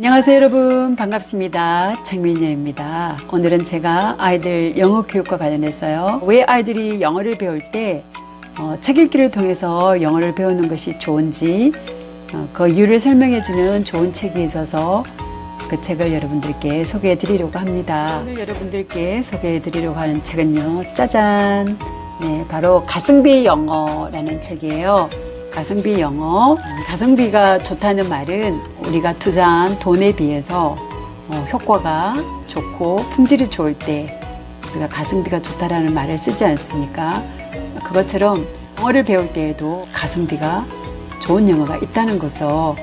안녕하세요 여러분, 반갑습니다. 책민녀입니다. 오늘은 제가 아이들 영어 교육과 관련해서요, 왜 아이들이 영어를 배울 때 책 읽기를 통해서 영어를 배우는 것이 좋은지 그 이유를 설명해 주는 좋은 책이 있어서 그 책을 여러분들께 소개해 드리려고 합니다. 오늘 여러분들께 소개해 드리려고 하는 책은요, 짜잔! 네, 바로 가성비 영어라는 책이에요. 가성비 영어. 가성비가 좋다는 말은 우리가 투자한 돈에 비해서 효과가 좋고 품질이 좋을 때 우리가 가성비가 좋다라는 말을 쓰지 않습니까? 그것처럼 영어를 배울 때에도 가성비가 좋은 영어가 있다는 거죠.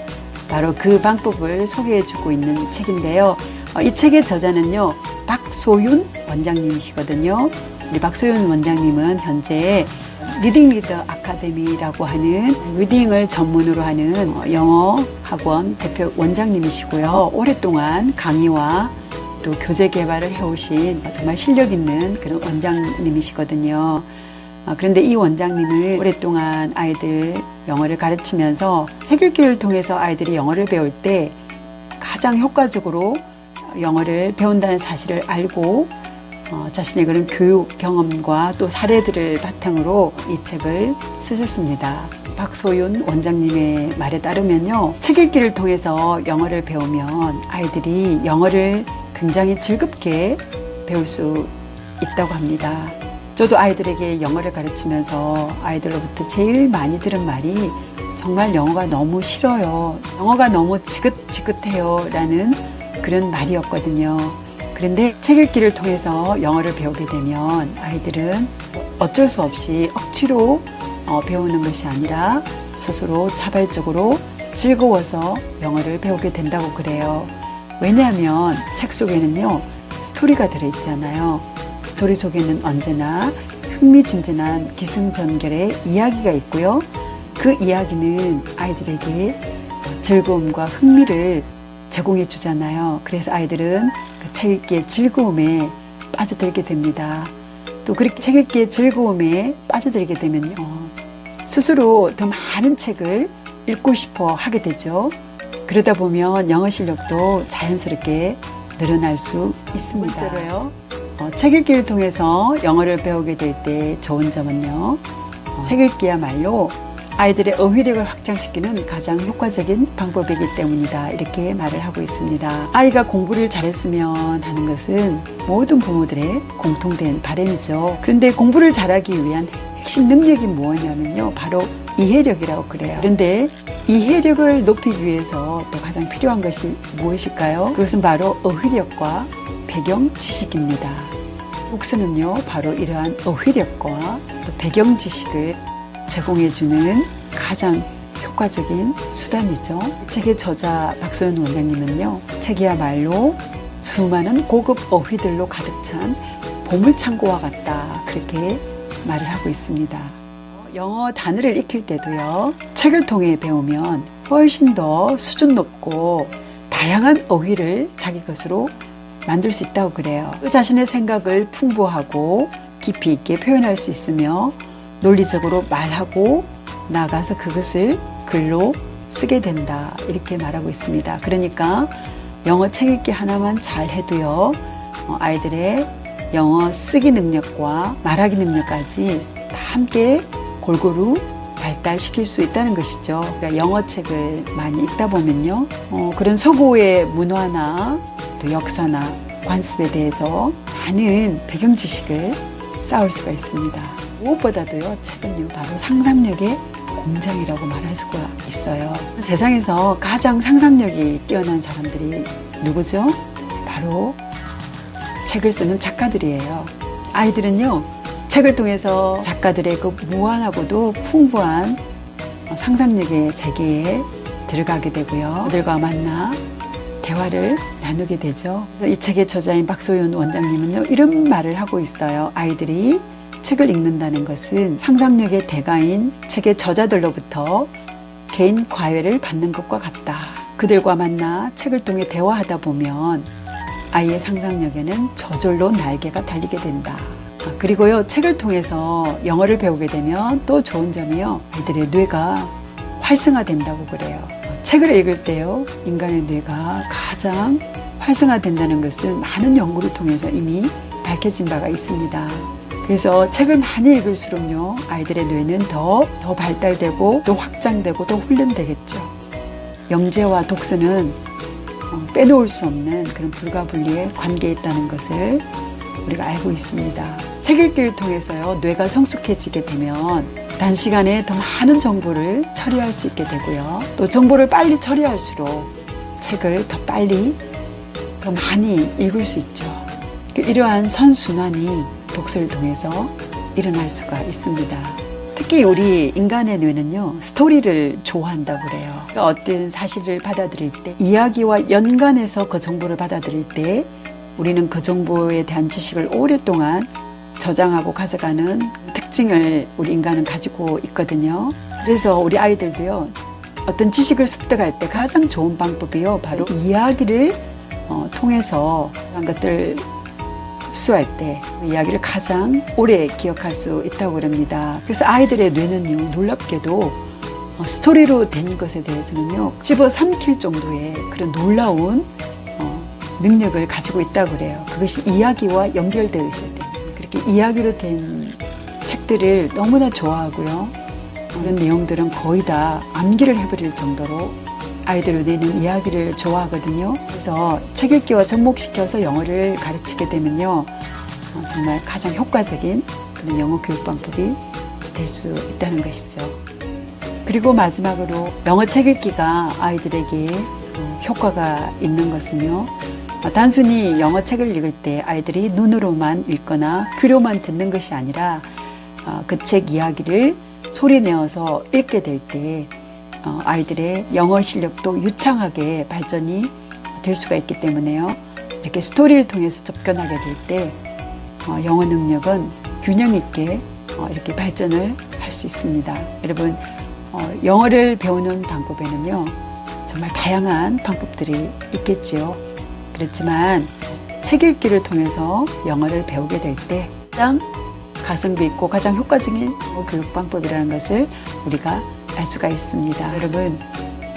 바로 그 방법을 소개해주고 있는 책인데요. 이 책의 저자는요, 박소윤 원장님이시거든요. 우리 박소윤 원장님은 현재 리딩 리더 아카데미라고 하는 리딩을 전문으로 하는 영어 학원 대표 원장님이시고요. 오랫동안 강의와 또 교재 개발을 해오신 정말 실력 있는 그런 원장님이시거든요. 그런데 이 원장님은 오랫동안 아이들 영어를 가르치면서 책 읽기를 통해서 아이들이 영어를 배울 때 가장 효과적으로 영어를 배운다는 사실을 알고 자신의 그런 교육 경험과 또 사례들을 바탕으로 이 책을 쓰셨습니다. 박소윤 원장님의 말에 따르면요, 책 읽기를 통해서 영어를 배우면 아이들이 영어를 굉장히 즐겁게 배울 수 있다고 합니다. 저도 아이들에게 영어를 가르치면서 아이들로부터 제일 많이 들은 말이 정말 영어가 너무 싫어요, 영어가 너무 지긋지긋해요 라는 그런 말이었거든요. 그런데 책 읽기를 통해서 영어를 배우게 되면 아이들은 어쩔 수 없이 억지로 배우는 것이 아니라 스스로 자발적으로 즐거워서 영어를 배우게 된다고 그래요. 왜냐하면 책 속에는요, 스토리가 들어있잖아요. 스토리 속에는 언제나 흥미진진한 기승전결의 이야기가 있고요. 그 이야기는 아이들에게 즐거움과 흥미를 제공해 주잖아요. 그래서 아이들은 그 책 읽기의 즐거움에 빠져들게 됩니다. 또 그렇게 책 읽기의 즐거움에 빠져들게 되면요, 스스로 더 많은 책을 읽고 싶어 하게 되죠. 그러다 보면 영어 실력도 자연스럽게 늘어날 수 있습니다. 번째로요, 책 읽기를 통해서 영어를 배우게 될 때 좋은 점은요, 책 읽기야말로 아이들의 어휘력을 확장시키는 가장 효과적인 방법이기 때문이다, 이렇게 말을 하고 있습니다. 아이가 공부를 잘했으면 하는 것은 모든 부모들의 공통된 바람이죠. 그런데 공부를 잘하기 위한 핵심 능력이 무엇이냐면요, 바로 이해력이라고 그래요. 그런데 이해력을 높이기 위해서 또 가장 필요한 것이 무엇일까요? 그것은 바로 어휘력과 배경 지식입니다. 독서는요, 바로 이러한 어휘력과 또 배경 지식을 제공해주는 가장 효과적인 수단이죠. 이 책의 저자 박소윤 원장님은요, 책이야말로 수많은 고급 어휘들로 가득 찬 보물창고와 같다, 그렇게 말을 하고 있습니다. 영어 단어를 익힐 때도요, 책을 통해 배우면 훨씬 더 수준 높고 다양한 어휘를 자기 것으로 만들 수 있다고 그래요. 또 자신의 생각을 풍부하고 깊이 있게 표현할 수 있으며 논리적으로 말하고 나가서 그것을 글로 쓰게 된다, 이렇게 말하고 있습니다. 그러니까 영어 책 읽기 하나만 잘 해도요, 아이들의 영어 쓰기 능력과 말하기 능력까지 다 함께 골고루 발달시킬 수 있다는 것이죠. 그러니까 영어 책을 많이 읽다 보면요, 그런 서구의 문화나 또 역사나 관습에 대해서 많은 배경 지식을 쌓을 수가 있습니다. 무엇보다도요, 책은요, 바로 상상력의 공장이라고 말할 수가 있어요. 세상에서 가장 상상력이 뛰어난 사람들이 누구죠? 바로 책을 쓰는 작가들이에요. 아이들은요, 책을 통해서 작가들의 그 무한하고도 풍부한 상상력의 세계에 들어가게 되고요, 그들과 만나 대화를 나누게 되죠. 그래서 이 책의 저자인 박소윤 원장님은요, 이런 말을 하고 있어요. 아이들이 책을 읽는다는 것은 상상력의 대가인 책의 저자들로부터 개인 과외를 받는 것과 같다. 그들과 만나 책을 통해 대화하다 보면 아이의 상상력에는 저절로 날개가 달리게 된다. 그리고요, 책을 통해서 영어를 배우게 되면 또 좋은 점이요, 아이들의 뇌가 활성화된다고 그래요. 책을 읽을 때요, 인간의 뇌가 가장 활성화된다는 것은 많은 연구를 통해서 이미 밝혀진 바가 있습니다. 그래서 책을 많이 읽을수록요, 아이들의 뇌는 더 발달되고 또 확장되고 또 훈련되겠죠. 영재와 독서는 빼놓을 수 없는 그런 불가분리의 관계에 있다는 것을 우리가 알고 있습니다. 책 읽기를 통해서요, 뇌가 성숙해지게 되면 단시간에 더 많은 정보를 처리할 수 있게 되고요. 또 정보를 빨리 처리할수록 책을 더 빨리 더 많이 읽을 수 있죠. 이러한 선순환이 독서를 통해서 일어날 수가 있습니다. 특히 우리 인간의 뇌는요, 스토리를 좋아한다고 그래요. 그러니까 어떤 사실을 받아들일 때, 이야기와 연관해서 그 정보를 받아들일 때 우리는 그 정보에 대한 지식을 오랫동안 저장하고 가져가는 특징을 우리 인간은 가지고 있거든요. 그래서 우리 아이들도요, 어떤 지식을 습득할 때 가장 좋은 방법이요, 바로 이야기를 통해서 그런 것들을 흡수할 때 이야기를 가장 오래 기억할 수 있다고 합니다. 그래서 아이들의 뇌는요, 놀랍게도 스토리로 된 것에 대해서는요, 집어삼킬 정도의 그런 놀라운 능력을 가지고 있다고 그래요. 그것이 이야기와 연결되어 있을 때, 그렇게 이야기로 된 책들을 너무나 좋아하고요. 그런 내용들은 거의 다 암기를 해버릴 정도로 아이들의 뇌는 이야기를 좋아하거든요. 그래서 책 읽기와 접목시켜서 영어를 가르치게 되면요, 정말 가장 효과적인 그런 영어 교육 방법이 될 수 있다는 것이죠. 그리고 마지막으로 영어 책 읽기가 아이들에게 효과가 있는 것은요, 단순히 영어 책을 읽을 때 아이들이 눈으로만 읽거나 귀로만 듣는 것이 아니라 그 책 이야기를 소리 내어서 읽게 될 때 아이들의 영어 실력도 유창하게 발전이 될 수가 있기 때문에요. 이렇게 스토리를 통해서 접근하게 될 때 영어 능력은 균형 있게 이렇게 발전을 할 수 있습니다. 여러분, 영어를 배우는 방법에는요, 정말 다양한 방법들이 있겠지요. 그렇지만 책 읽기를 통해서 영어를 배우게 될 때 가장 가성비 있고 가장 효과적인 교육 방법이라는 것을 우리가 알 수가 있습니다. 여러분,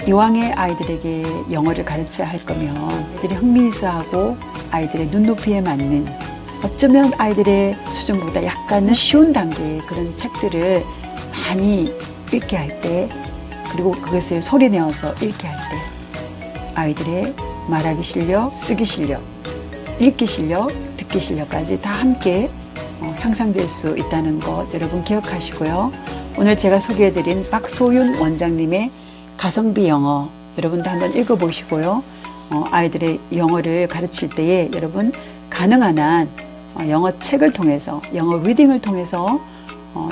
이왕에 아이들에게 영어를 가르쳐야 할 거면 아이들이 흥미있어하고 아이들의 눈높이에 맞는, 어쩌면 아이들의 수준보다 약간은 쉬운 단계의 그런 책들을 많이 읽게 할 때, 그리고 그것을 소리 내어서 읽게 할 때 아이들의 말하기 실력, 쓰기 실력, 읽기 실력, 듣기 실력까지 다 함께 향상될 수 있다는 것 여러분 기억하시고요. 오늘 제가 소개해드린 박소윤 원장님의 가성비 영어, 여러분도 한번 읽어보시고요. 아이들의 영어를 가르칠 때에 여러분 가능한 한 영어 책을 통해서, 영어 리딩을 통해서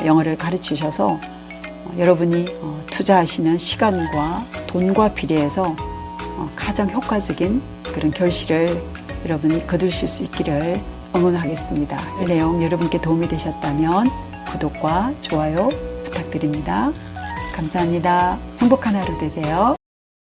영어를 가르치셔서 여러분이 투자하시는 시간과 돈과 비례해서 가장 효과적인 그런 결실을 여러분이 거두실 수 있기를 응원하겠습니다. 이 내용 여러분께 도움이 되셨다면 구독과 좋아요 부탁드립니다. 감사합니다. 행복한 하루 되세요.